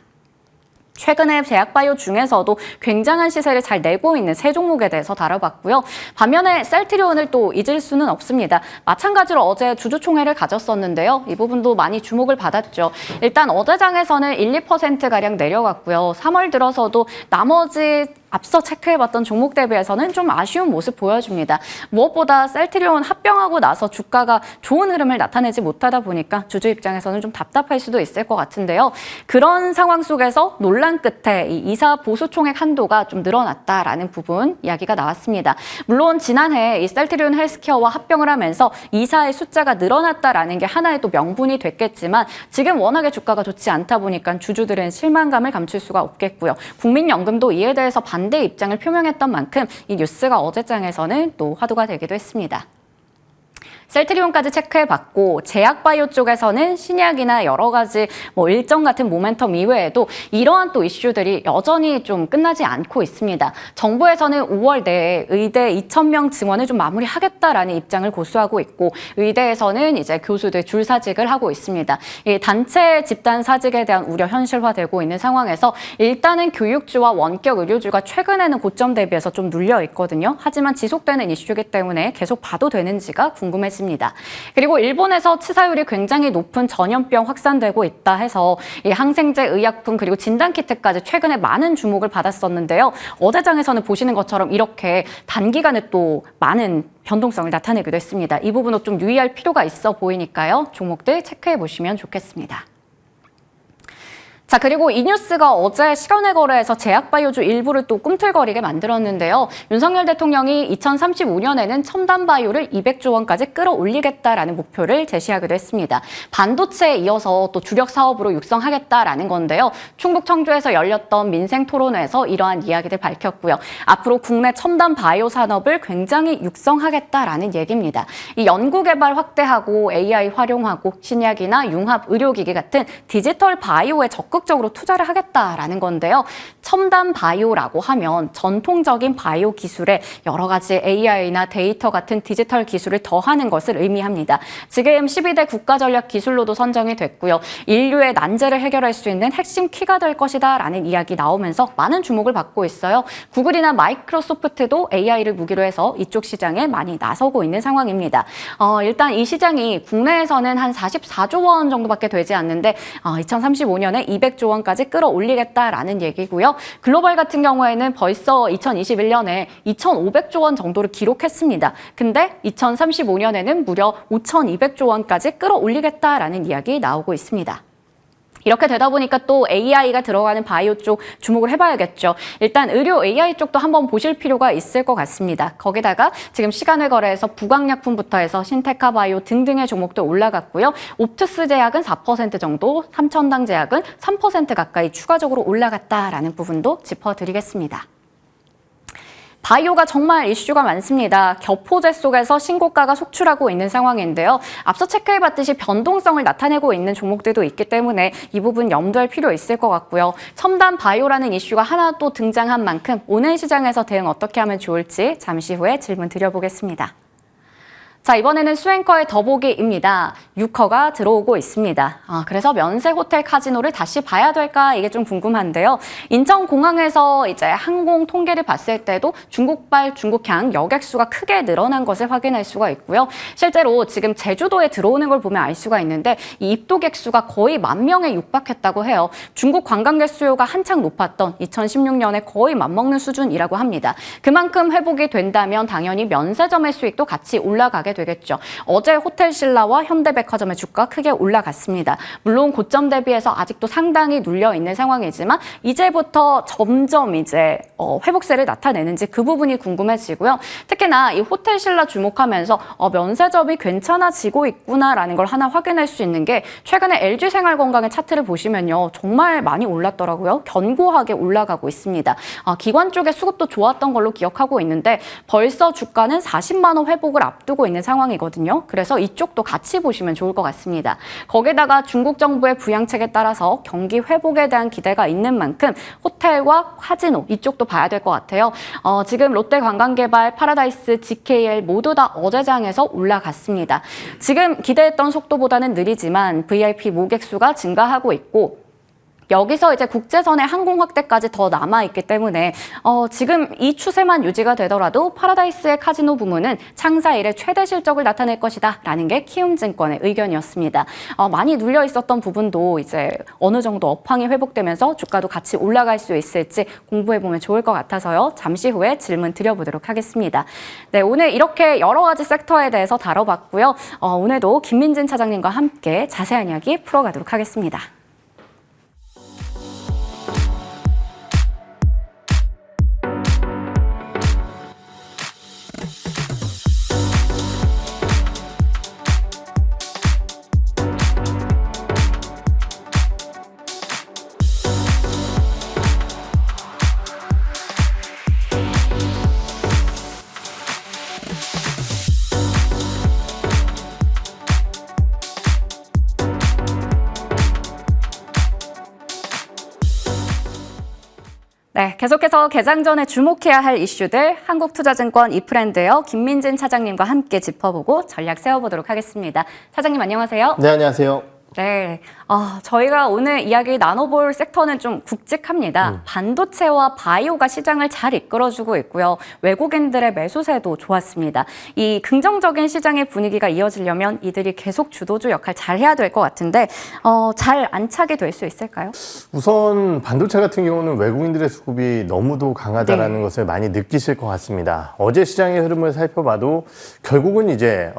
최근에 제약바이오 중에서도 굉장한 시세를 잘 내고 있는 세 종목에 대해서 다뤄봤고요. 반면에 셀트리온을 또 잊을 수는 없습니다. 마찬가지로 어제 주주총회를 가졌었는데요. 이 부분도 많이 주목을 받았죠. 일단 어제장에서는 1, 2%가량 내려갔고요. 3월 들어서도 나머지 앞서 체크해봤던 종목 대비해서는 좀 아쉬운 모습 보여줍니다. 무엇보다 셀트리온 합병하고 나서 주가가 좋은 흐름을 나타내지 못하다 보니까 주주 입장에서는 좀 답답할 수도 있을 것 같은데요. 그런 상황 속에서 논란 끝에 이 이사 보수 총액 한도가 좀 늘어났다라는 부분 이야기가 나왔습니다. 물론 지난해 이 셀트리온 헬스케어와 합병을 하면서 이사의 숫자가 늘어났다라는 게 하나의 또 명분이 됐겠지만 지금 워낙에 주가가 좋지 않다 보니까 주주들은 실망감을 감출 수가 없겠고요. 국민연금도 이에 대해서 반대 입장을 표명했던 만큼 이 뉴스가 어제장에서는 또 화두가 되기도 했습니다. 셀트리온까지 체크해봤고 제약바이오 쪽에서는 신약이나 여러 가지 일정 같은 모멘텀 이외에도 이러한 또 이슈들이 여전히 좀 끝나지 않고 있습니다. 정부에서는 5월 내에 의대 2,000명 증원을 좀 마무리하겠다라는 입장을 고수하고 있고 의대에서는 이제 교수들 줄사직을 하고 있습니다. 이 단체 집단 사직에 대한 우려 현실화되고 있는 상황에서 일단은 교육주와 원격 의료주가 최근에는 고점 대비해서 좀 눌려 있거든요. 하지만 지속되는 이슈이기 때문에 계속 봐도 되는지가 궁금해집니다. 그리고 일본에서 치사율이 굉장히 높은 전염병 확산되고 있다 해서 이 항생제, 의약품 그리고 진단키트까지 최근에 많은 주목을 받았었는데요. 어제장에서는 보시는 것처럼 이렇게 단기간에 또 많은 변동성을 나타내기도 했습니다. 이 부분도 좀 유의할 필요가 있어 보이니까요. 종목들 체크해 보시면 좋겠습니다. 자, 그리고 이 뉴스가 어제 시간외 거래에서 제약바이오주 일부를 또 꿈틀거리게 만들었는데요. 윤석열 대통령이 2035년에는 첨단 바이오를 200조 원까지 끌어올리겠다라는 목표를 제시하기도 했습니다. 반도체에 이어서 또 주력 사업으로 육성하겠다라는 건데요. 충북 청주에서 열렸던 민생 토론회에서 이러한 이야기를 밝혔고요. 앞으로 국내 첨단 바이오 산업을 굉장히 육성하겠다라는 얘기입니다. 이 연구개발 확대하고 AI 활용하고 신약이나 융합 의료기기 같은 디지털 바이오에 적극적으로 투자를 하겠다라는 건데요. 첨단 바이오라고 하면 전통적인 바이오 기술에 여러 가지 AI나 데이터 같은 디지털 기술을 더하는 것을 의미합니다. 지금 12대 국가전략 기술로도 선정이 됐고요. 인류의 난제를 해결할 수 있는 핵심 키가 될 것이다라는 이야기 나오면서 많은 주목을 받고 있어요. 구글이나 마이크로소프트도 AI를 무기로 해서 이쪽 시장에 많이 나서고 있는 상황입니다. 일단 이 시장이 국내에서는 한 44조 원 정도밖에 되지 않는데 2035년에 200조 원까지 끌어올리겠다라는 얘기고요. 글로벌 같은 경우에는 벌써 2021년에 2,500조 원 정도를 기록했습니다. 근데 2035년에는 무려 5,200조 원까지 끌어올리겠다라는 이야기 나오고 있습니다. 이렇게 되다 보니까 또 AI가 들어가는 바이오 쪽 주목을 해봐야겠죠. 일단 의료 AI 쪽도 한번 보실 필요가 있을 것 같습니다. 거기다가 지금 시간외 거래에서 부강약품부터 해서 신테카 바이오 등등의 종목도 올라갔고요. 옵투스 제약은 4% 정도, 삼천당 제약은 3% 가까이 추가적으로 올라갔다라는 부분도 짚어드리겠습니다. 바이오가 정말 이슈가 많습니다. 격포제 속에서 신고가가 속출하고 있는 상황인데요. 앞서 체크해봤듯이 변동성을 나타내고 있는 종목들도 있기 때문에 이 부분 염두할 필요 있을 것 같고요. 첨단 바이오라는 이슈가 하나 또 등장한 만큼 오늘 시장에서 대응 어떻게 하면 좋을지 잠시 후에 질문 드려보겠습니다. 자, 이번에는 수앵커의 더보기입니다. 6커가 들어오고 있습니다. 그래서 면세 호텔 카지노를 다시 봐야 될까 이게 좀 궁금한데요. 인천공항에서 이제 항공 통계를 봤을 때도 중국발 중국향 여객수가 크게 늘어난 것을 확인할 수가 있고요. 실제로 지금 제주도에 들어오는 걸 보면 알 수가 있는데 이 입도객 수가 거의 10,000명에 육박했다고 해요. 중국 관광객 수요가 한창 높았던 2016년에 거의 맞먹는 수준이라고 합니다. 그만큼 회복이 된다면 당연히 면세점의 수익도 같이 올라가게 되겠죠. 어제 호텔신라와 현대백화점의 주가 크게 올라갔습니다. 물론 고점 대비해서 아직도 상당히 눌려 있는 상황이지만 이제부터 점점 이제 회복세를 나타내는지 그 부분이 궁금해지고요. 특히나 이 호텔신라 주목하면서 면세점이 괜찮아지고 있구나라는 걸 하나 확인할 수 있는 게 최근에 LG생활건강의 차트를 보시면요. 정말 많이 올랐더라고요. 견고하게 올라가고 있습니다. 기관 쪽의 수급도 좋았던 걸로 기억하고 있는데 벌써 주가는 40만 원 회복을 앞두고 있는 상황이거든요. 그래서 이쪽도 같이 보시면 좋을 것 같습니다. 거기다가 중국 정부의 부양책에 따라서 경기 회복에 대한 기대가 있는 만큼 호텔과 카지노 이쪽도 봐야 될 것 같아요. 지금 롯데관광개발, 파라다이스, GKL 모두 다 어제장에서 올라갔습니다. 지금 기대했던 속도보다는 느리지만 VIP 모객 수가 증가하고 있고 여기서 이제 국제선의 항공 확대까지 더 남아있기 때문에 지금 이 추세만 유지가 되더라도 파라다이스의 카지노 부문은 창사 이래 최대 실적을 나타낼 것이다 라는 게 키움증권의 의견이었습니다. 많이 눌려 있었던 부분도 이제 어느 정도 업황이 회복되면서 주가도 같이 올라갈 수 있을지 공부해보면 좋을 것 같아서요. 잠시 후에 질문 드려보도록 하겠습니다. 네, 오늘 이렇게 여러 가지 섹터에 대해서 다뤄봤고요. 오늘도 김민진 차장님과 함께 자세한 이야기 풀어가도록 하겠습니다. 네, 계속해서 개장 전에 주목해야 할 이슈들 한국투자증권 이프랜드요 김민진 차장님과 함께 짚어보고 전략 세워보도록 하겠습니다. 차장님 안녕하세요. 네, 안녕하세요. 네, 저희가 오늘 이야기 나눠볼 섹터는 좀 굵직합니다. 반도체와 바이오가 시장을 잘 이끌어주고 있고요. 외국인들의 매수세도 좋았습니다. 이 긍정적인 시장의 분위기가 이어지려면 이들이 계속 주도주 역할 잘 해야 될 것 같은데 잘 안착이 될 수 있을까요? 우선 반도체 같은 경우는 외국인들의 수급이 너무도 강하다는 네. 것을 많이 느끼실 것 같습니다. 어제 시장의 흐름을 살펴봐도 결국은 이제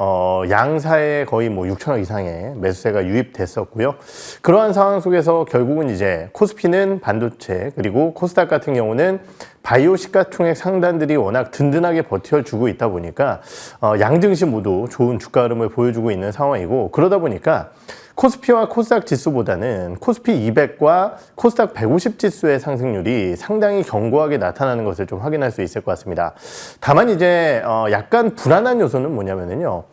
양사의 거의 뭐 6천억 이상의 매수세가 유입됐었고요. 그러한 상황 속에서 결국은 이제 코스피는 반도체 그리고 코스닥 같은 경우는 바이오 시가총액 상단들이 워낙 든든하게 버텨주고 있다 보니까 양증시 모두 좋은 주가 흐름을 보여주고 있는 상황이고 그러다 보니까 코스피와 코스닥 지수보다는 코스피 200과 코스닥 150 지수의 상승률이 상당히 견고하게 나타나는 것을 좀 확인할 수 있을 것 같습니다. 다만 이제 약간 불안한 요소는 뭐냐면요.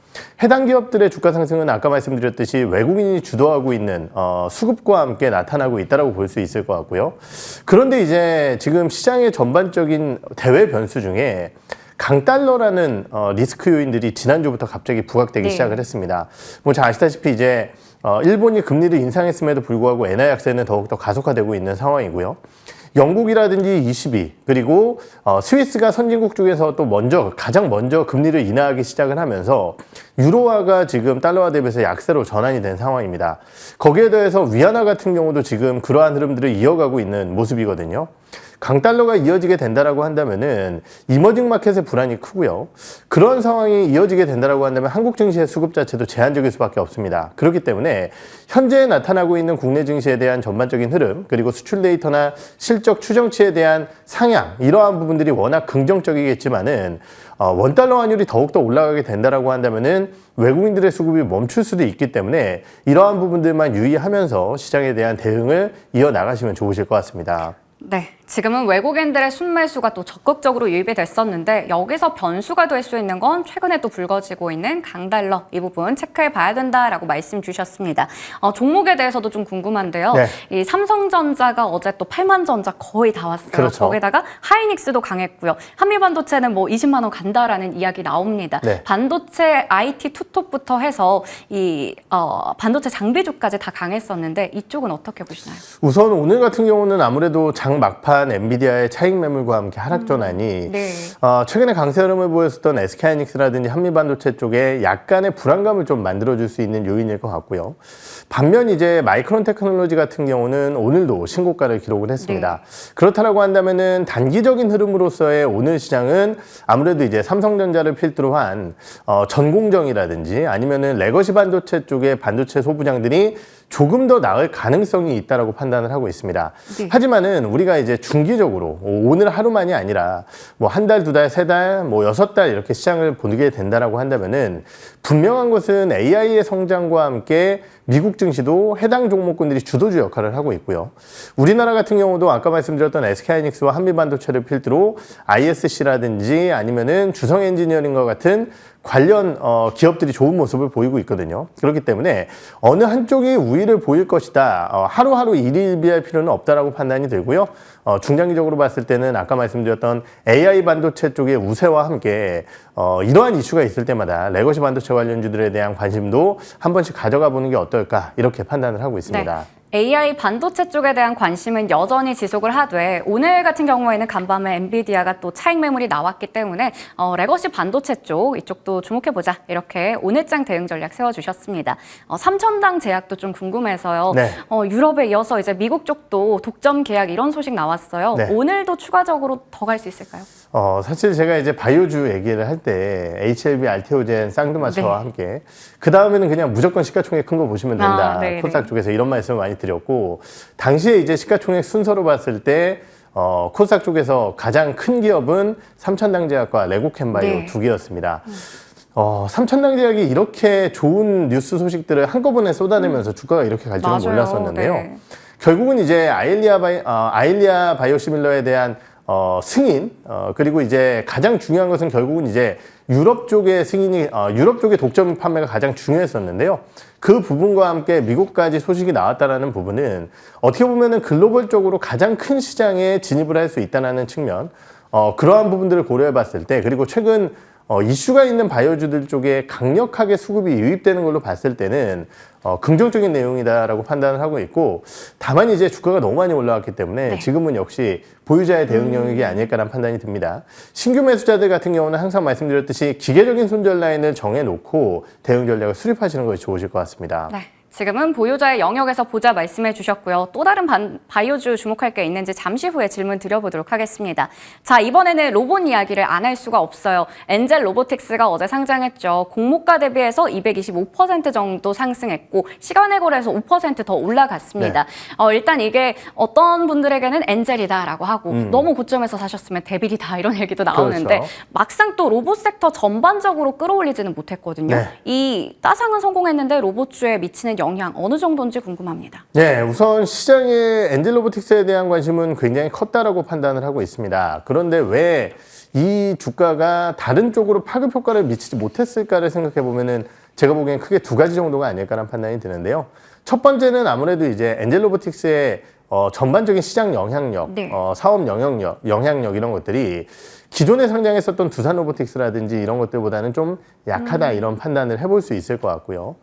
해당 기업들의 주가 상승은 아까 말씀드렸듯이 외국인이 주도하고 있는 수급과 함께 나타나고 있다고 볼 수 있을 것 같고요. 그런데 이제 지금 시장의 전반적인 대외 변수 중에 강달러라는 리스크 요인들이 지난주부터 갑자기 부각되기 시작을 했습니다. 뭐 잘 아시다시피 이제 일본이 금리를 인상했음에도 불구하고 엔화 약세는 더욱더 가속화되고 있는 상황이고요. 영국이라든지 ECB 그리고 스위스가 선진국 중에서 또 가장 먼저 금리를 인하하기 시작을 하면서 유로화가 지금 달러화 대비해서 약세로 전환이 된 상황입니다. 거기에 더해서 위안화 같은 경우도 지금 그러한 흐름들을 이어가고 있는 모습이거든요. 강달러가 이어지게 된다라고 한다면은 이머징 마켓의 불안이 크고요. 그런 상황이 이어지게 된다라고 한다면 한국 증시의 수급 자체도 제한적일 수밖에 없습니다. 그렇기 때문에 현재 나타나고 있는 국내 증시에 대한 전반적인 흐름 그리고 수출 데이터나 실적 추정치에 대한 상향 이러한 부분들이 워낙 긍정적이겠지만은 원달러 환율이 더욱더 올라가게 된다라고 한다면은 외국인들의 수급이 멈출 수도 있기 때문에 이러한 부분들만 유의하면서 시장에 대한 대응을 이어나가시면 좋으실 것 같습니다. 네, 지금은 외국인들의 순매수가 또 적극적으로 유입이 됐었는데 여기서 변수가 될 수 있는 건 최근에 또 불거지고 있는 강달러 이 부분 체크해 봐야 된다라고 말씀 주셨습니다. 종목에 대해서도 좀 궁금한데요. 네. 이 삼성전자가 어제 또 8만 전자 거의 다 왔어요. 그렇죠. 거기다가 하이닉스도 강했고요. 한미반도체는 뭐 20만 원 간다라는 이야기 나옵니다. 네. 반도체 IT 투톱부터 해서 이 반도체 장비주까지 다 강했었는데 이쪽은 어떻게 보시나요? 우선 오늘 같은 경우는 아무래도 장 막판 엔비디아의 차익 매물과 함께 하락 전환이 네. 최근에 강세 흐름을 보였었던 SK하이닉스라든지 한미반도체 쪽에 약간의 불안감을 좀 만들어줄 수 있는 요인일 것 같고요. 반면 이제 마이크론 테크놀로지 같은 경우는 오늘도 신고가를 기록을 했습니다. 그렇다라고 한다면은 단기적인 흐름으로서의 오늘 시장은 아무래도 이제 삼성전자를 필두로 한 전공정이라든지 아니면은 레거시 반도체 쪽의 반도체 소부장들이 조금 더 나을 가능성이 있다라고 판단을 하고 있습니다. 네. 하지만은 우리가 이제 중기적으로 오늘 하루만이 아니라 뭐 한 달, 두 달, 세 달, 뭐 6달 이렇게 시장을 보게 된다라고 한다면은 분명한 것은 AI의 성장과 함께 미국 증시도 해당 종목군들이 주도주 역할을 하고 있고요. 우리나라 같은 경우도 아까 말씀드렸던 SK하이닉스와 한미반도체를 필두로 ISC라든지 아니면은 주성엔지니어링과 같은 관련 기업들이 좋은 모습을 보이고 있거든요. 그렇기 때문에 어느 한쪽이 우위를 보일 것이다. 하루하루 일희일비할 필요는 없다라고 판단이 들고요. 중장기적으로 봤을 때는 아까 말씀드렸던 AI 반도체 쪽의 우세와 함께 이러한 이슈가 있을 때마다 레거시 반도체 관련주들에 대한 관심도 한 번씩 가져가 보는 게 어떨까 이렇게 판단을 하고 있습니다. 네. AI 반도체 쪽에 대한 관심은 여전히 지속을 하되 오늘 같은 경우에는 간밤에 엔비디아가 또 차익 매물이 나왔기 때문에 레거시 반도체 쪽 이쪽도 주목해보자 이렇게 오늘장 대응 전략 세워주셨습니다. 삼천당 제약도 좀 궁금해서요. 네. 유럽에 이어서 이제 미국 쪽도 독점 계약 이런 소식 나왔어요. 네. 오늘도 추가적으로 더 갈 수 있을까요? 사실 제가 이제 바이오주 얘기를 할 때 HLB, 알테오젠, 쌍두마차와 네. 함께 그 다음에는 그냥 무조건 시가총액 큰 거 보시면 된다. 네, 코스닥 네. 쪽에서 이런 말씀을 많이 드렸고 당시에 이제 시가총액 순서로 봤을 때 코스닥 쪽에서 가장 큰 기업은 삼천당제약과 레고캠바이오 네. 두 개였습니다. 삼천당제약이 이렇게 좋은 뉴스 소식들을 한꺼번에 쏟아내면서 주가가 이렇게 갈 줄은 맞아요. 몰랐었는데요. 네. 결국은 이제 아일리아 바이오시밀러에 대한 승인, 그리고 이제 가장 중요한 것은 결국은 이제 유럽 쪽의 승인이, 유럽 쪽의 독점 판매가 가장 중요했었는데요. 그 부분과 함께 미국까지 소식이 나왔다라는 부분은 어떻게 보면은 글로벌적으로 가장 큰 시장에 진입을 할 수 있다는 측면, 그러한 부분들을 고려해 봤을 때, 그리고 최근 이슈가 있는 바이오주들 쪽에 강력하게 수급이 유입되는 걸로 봤을 때는 긍정적인 내용이다라고 판단을 하고 있고, 다만 이제 주가가 너무 많이 올라왔기 때문에 네. 지금은 역시 보유자의 대응 영역이 아닐까라는 판단이 듭니다. 신규 매수자들 같은 경우는 항상 말씀드렸듯이 기계적인 손절 라인을 정해놓고 대응 전략을 수립하시는 것이 좋으실 것 같습니다. 네. 지금은 보유자의 영역에서 보자 말씀해 주셨고요. 또 다른 바이오주 주목할 게 있는지 잠시 후에 질문 드려보도록 하겠습니다. 자, 이번에는 로봇 이야기를 안 할 수가 없어요. 엔젤 로보틱스가 어제 상장했죠. 공모가 대비해서 225% 정도 상승했고 시간의 거래에서 5% 더 올라갔습니다. 네. 일단 이게 어떤 분들에게는 엔젤이다라고 하고 너무 고점에서 사셨으면 데빌이다 이런 얘기도 나오는데 그렇죠. 막상 또 로봇 섹터 전반적으로 끌어올리지는 못했거든요. 네. 이 따상은 성공했는데 로봇주에 미치는 영향 어느 정도인지 궁금합니다. 네, 우선 시장의 엔젤 로보틱스에 대한 관심은 굉장히 컸다라고 판단을 하고 있습니다. 그런데 왜 이 주가가 다른 쪽으로 파급 효과를 미치지 못했을까를 생각해 보면은 제가 보기엔 크게 두 가지 정도가 아닐까라는 판단이 드는데요. 첫 번째는 아무래도 이제 엔젤 로보틱스의 전반적인 시장 영향력, 네. 사업 영향력 이런 것들이 기존에 상장했었던 두산 로보틱스라든지 이런 것들보다는 좀 약하다 이런 판단을 해볼 수 있을 것 같고요.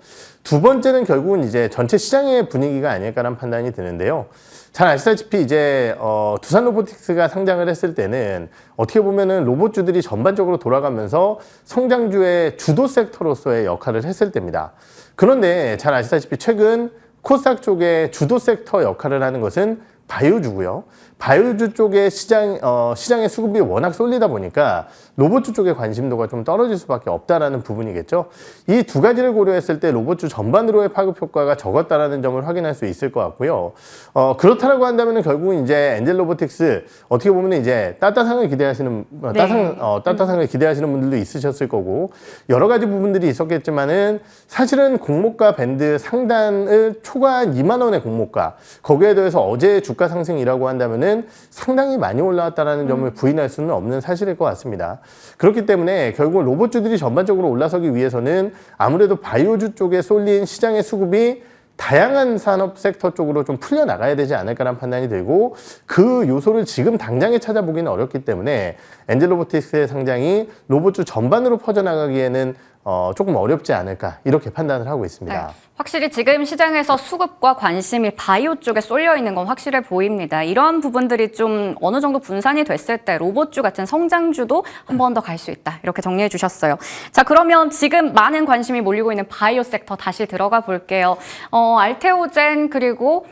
두 번째는 결국은 이제 전체 시장의 분위기가 아닐까라는 판단이 드는데요. 잘 아시다시피 이제 두산 로보틱스가 상장을 했을 때는 어떻게 보면은 로봇주들이 전반적으로 돌아가면서 성장주의 주도 섹터로서의 역할을 했을 때입니다. 그런데 잘 아시다시피 최근 코스닥 쪽의 주도 섹터 역할을 하는 것은 바이오주고요. 바이오주 쪽의 시장의 수급이 워낙 쏠리다 보니까 로봇주 쪽의 관심도가 좀 떨어질 수밖에 없다라는 부분이겠죠. 이 두 가지를 고려했을 때 로봇주 전반으로의 파급 효과가 적었다라는 점을 확인할 수 있을 것 같고요. 그렇다라고 한다면 결국은 이제 엔젤 로보틱스 어떻게 보면 이제 따따상을 기대하시는 따따상을 기대하시는 분들도 있으셨을 거고 여러 가지 부분들이 있었겠지만은 사실은 공모가 밴드 상단을 초과한 2만 원의 공모가 거기에 대해서 어제 주가 상승이라고 한다면은 상당히 많이 올라왔다라는 점을 부인할 수는 없는 사실일 것 같습니다. 그렇기 때문에 결국 로봇주들이 전반적으로 올라서기 위해서는 아무래도 바이오주 쪽에 쏠린 시장의 수급이 다양한 산업 섹터 쪽으로 좀 풀려나가야 되지 않을까라는 판단이 들고 그 요소를 지금 당장에 찾아보기는 어렵기 때문에 엔젤 로보틱스의 상장이 로봇주 전반으로 퍼져나가기에는 조금 어렵지 않을까 이렇게 판단을 하고 있습니다. 네. 확실히 지금 시장에서 수급과 관심이 바이오 쪽에 쏠려 있는 건 확실해 보입니다. 이런 부분들이 좀 어느 정도 분산이 됐을 때 로봇주 같은 성장주도 한 번 더 갈 수 있다. 이렇게 정리해 주셨어요. 자, 그러면 지금 많은 관심이 몰리고 있는 바이오 섹터 다시 들어가 볼게요. 알테오젠 그리고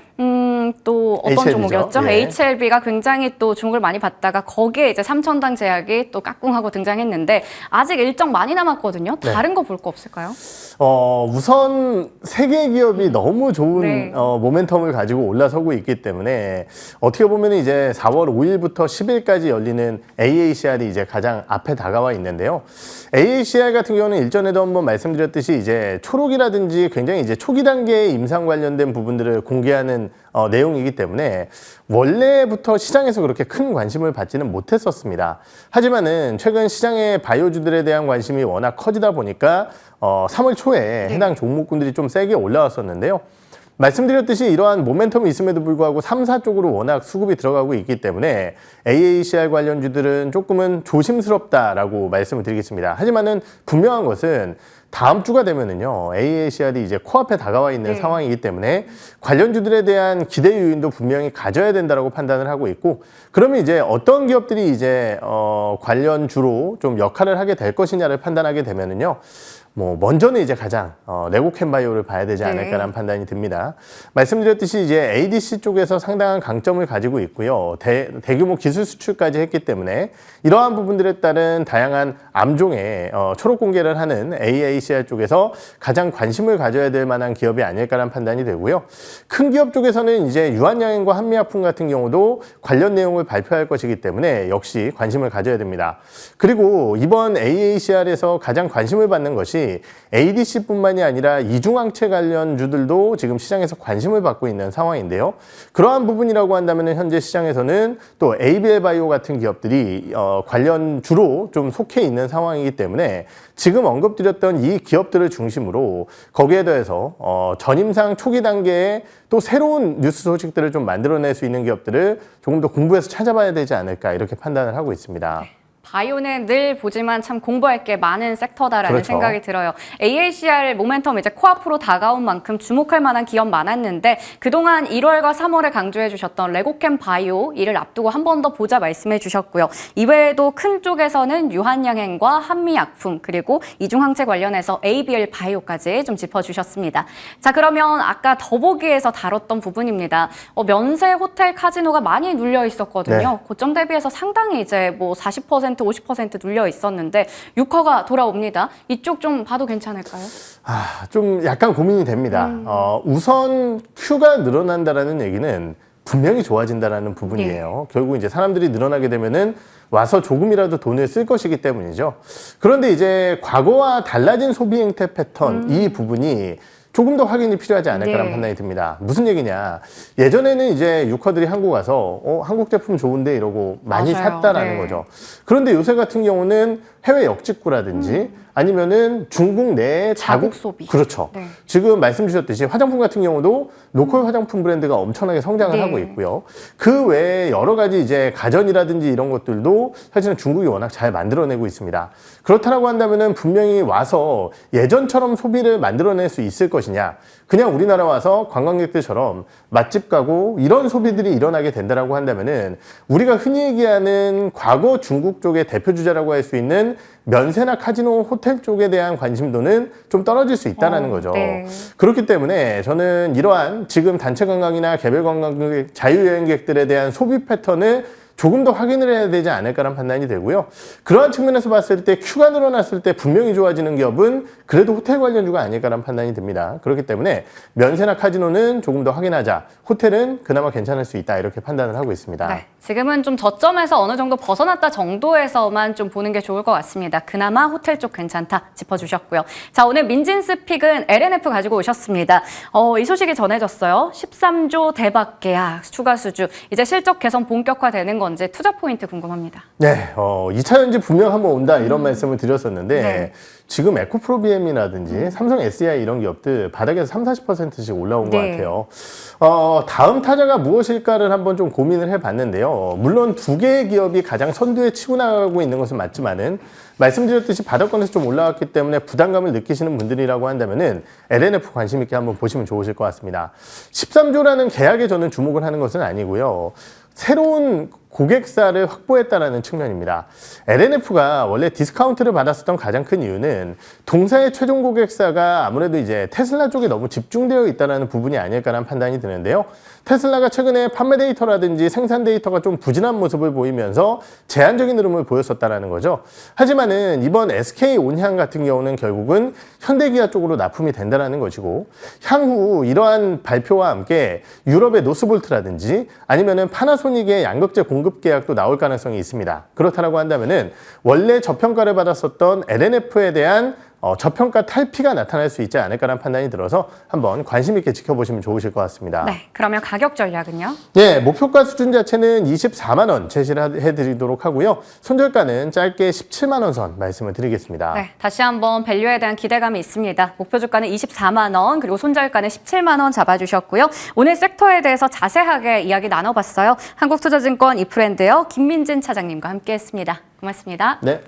또 어떤 HLB 죠. 종목이었죠? 예. HLB가 굉장히 또 주목을 많이 받다가 거기에 이제 3,000당 제약이 또 깍꿍하고 등장했는데 아직 일정 많이 남았거든요. 네. 다른 거 볼 거 없을까요? 우선 세계 기업이 너무 좋은 네. 모멘텀을 가지고 올라서고 있기 때문에 어떻게 보면 이제 4월 5일부터 10일까지 열리는 AACR이 이제 가장 앞에 다가와 있는데요. AACR 같은 경우는 일전에도 한번 말씀드렸듯이 이제 초록이라든지 굉장히 이제 초기 단계의 임상 관련된 부분들을 공개하는 내용이기 때문에 원래부터 시장에서 그렇게 큰 관심을 받지는 못했었습니다. 하지만은 최근 시장의 바이오주들에 대한 관심이 워낙 커지다 보니까 3월 초에 해당 종목군들이 좀 세게 올라왔었는데요. 말씀드렸듯이 이러한 모멘텀이 있음에도 불구하고 3사 쪽으로 워낙 수급이 들어가고 있기 때문에 AACR 관련주들은 조금은 조심스럽다라고 말씀을 드리겠습니다. 하지만은 분명한 것은 다음 주가 되면은요, AACR이 이제 코앞에 다가와 있는 상황이기 때문에 관련주들에 대한 기대 요인도 분명히 가져야 된다라고 판단을 하고 있고, 그러면 이제 어떤 기업들이 이제 관련주로 좀 역할을 하게 될 것이냐를 판단하게 되면은요, 먼저는 이제 가장 레고캠바이오를 봐야 되지 않을까라는 판단이 듭니다. 말씀드렸듯이 이제 ADC 쪽에서 상당한 강점을 가지고 있고요. 대규모 기술 수출까지 했기 때문에 이러한 부분들에 따른 다양한 암종의 초록 공개를 하는 AACR 쪽에서 가장 관심을 가져야 될 만한 기업이 아닐까라는 판단이 되고요. 큰 기업 쪽에서는 이제 유한양행과 한미약품 같은 경우도 관련 내용을 발표할 것이기 때문에 역시 관심을 가져야 됩니다. 그리고 이번 AACR에서 가장 관심을 받는 것이 말씀드렸듯이 ADC뿐만이 아니라 이중항체 관련주들도 지금 시장에서 관심을 받고 있는 상황인데요. 그러한 부분이라고 한다면 현재 시장에서는 또 ABL 바이오 같은 기업들이 관련주로 좀 속해 있는 상황이기 때문에 지금 언급드렸던 이 기업들을 중심으로 거기에 더해서 전임상 초기 단계에 또 새로운 뉴스 소식들을 좀 만들어낼 수 있는 기업들을 조금 더 공부해서 찾아봐야 되지 않을까 이렇게 판단을 하고 있습니다. 바이오는 늘 보지만 참 공부할 게 많은 섹터다라는 그렇죠. 생각이 들어요. AACR 모멘텀 이제 코앞으로 다가온 만큼 주목할 만한 기업 많았는데 그동안 1월과 3월에 강조해 주셨던 레고캠 바이오 이를 앞두고 한 번 더 보자 말씀해 주셨고요. 이외에도 큰 쪽에서는 유한양행과 한미약품 그리고 이중항체 관련해서 ABL 바이오까지 좀 짚어주셨습니다. 자, 그러면 아까 더보기에서 다뤘던 부분입니다. 면세 호텔 카지노가 많이 눌려 있었거든요. 네. 고점 대비해서 상당히 이제 뭐 40% 50% 눌려 있었는데 6화가 돌아옵니다. 이쪽 좀 봐도 괜찮을까요? 좀 약간 고민이 됩니다. 우선 큐가 늘어난다라는 얘기는 분명히 좋아진다라는 부분이에요. 결국 이제 사람들이 늘어나게 되면은 와서 조금이라도 돈을 쓸 것이기 때문이죠. 그런데 이제 과거와 달라진 소비 행태 패턴 이 부분이 조금 더 확인이 필요하지 않을까라는 네. 판단이 듭니다. 무슨 얘기냐? 예전에는 이제 유커들이 한국 와서 한국 제품 좋은데 이러고 많이 맞아요. 샀다라는 네. 거죠. 그런데 요새 같은 경우는 해외 역직구라든지 아니면은 중국 내 자국 소비. 그렇죠. 네. 지금 말씀 주셨듯이 화장품 같은 경우도 로컬 화장품 브랜드가 엄청나게 성장을 네. 하고 있고요. 그 외에 여러 가지 이제 가전이라든지 이런 것들도 사실은 중국이 워낙 잘 만들어내고 있습니다. 그렇다라고 한다면은 분명히 와서 예전처럼 소비를 만들어낼 수 있을 것이냐. 그냥 우리나라 와서 관광객들처럼 맛집 가고 이런 소비들이 일어나게 된다라고 한다면은 우리가 흔히 얘기하는 과거 중국 쪽의 대표 주자라고 할 수 있는 면세나 카지노 호텔 쪽에 대한 관심도는 좀 떨어질 수 있다는 거죠. 네. 그렇기 때문에 저는 이러한 지금 단체 관광이나 개별 관광객, 자유여행객들에 대한 소비 패턴을 조금 더 확인을 해야 되지 않을까라는 판단이 되고요. 그러한 측면에서 봤을 때 큐가 늘어났을 때 분명히 좋아지는 기업은 그래도 호텔 관련주가 아닐까라는 판단이 듭니다. 그렇기 때문에 면세나 카지노는 조금 더 확인하자. 호텔은 그나마 괜찮을 수 있다. 이렇게 판단을 하고 있습니다. 네, 지금은 좀 저점에서 어느 정도 벗어났다 정도에서만 좀 보는 게 좋을 것 같습니다. 그나마 호텔 쪽 괜찮다 짚어주셨고요. 자, 오늘 민진스 픽은 LNF 가지고 오셨습니다. 이 소식이 전해졌어요. 13조 대박 계약 추가 수주. 이제 실적 개선 본격화되는 건지 투자 포인트 궁금합니다. 네, 2차 전지 분명 한번 온다 이런 말씀을 드렸었는데 네. 지금 에코프로비엠이라든지 삼성 SDI 이런 기업들 바닥에서 30~40%씩 올라온 것 네. 같아요. 다음 타자가 무엇일까를 한번 좀 고민을 해봤는데요. 물론 두 개의 기업이 가장 선두에 치고 나가고 있는 것은 맞지만은 말씀드렸듯이 바닥권에서 좀 올라왔기 때문에 부담감을 느끼시는 분들이라고 한다면은 LNF 관심 있게 한번 보시면 좋으실 것 같습니다. 13조라는 계약에 저는 주목을 하는 것은 아니고요. 새로운 고객사를 확보했다는 측면입니다. LNF가 원래 디스카운트를 받았었던 가장 큰 이유는 동사의 최종 고객사가 아무래도 이제 테슬라 쪽에 너무 집중되어 있다는 부분이 아닐까라는 판단이 드는데요. 테슬라가 최근에 판매 데이터라든지 생산 데이터가 좀 부진한 모습을 보이면서 제한적인 흐름을 보였었다는 거죠. 하지만은 이번 SK 온향 같은 경우는 결국은 현대기아 쪽으로 납품이 된다는 것이고 향후 이러한 발표와 함께 유럽의 노스볼트라든지 아니면은 파나소닉의 양극재 공급 계약도 나올 가능성이 있습니다. 그렇다라고 한다면은 원래 저평가를 받았었던 LNF에 대한 저평가 탈피가 나타날 수 있지 않을까라는 판단이 들어서 한번 관심 있게 지켜보시면 좋으실 것 같습니다. 네, 그러면 가격 전략은요? 네, 목표가 수준 자체는 24만 원 제시를 해드리도록 하고요. 손절가는 짧게 17만 원 선 말씀을 드리겠습니다. 네, 다시 한번 밸류에 대한 기대감이 있습니다. 목표 주가는 24만 원, 그리고 손절가는 17만 원 잡아주셨고요. 오늘 섹터에 대해서 자세하게 이야기 나눠봤어요. 한국투자증권 이프랜드요 김민진 차장님과 함께했습니다. 고맙습니다. 네.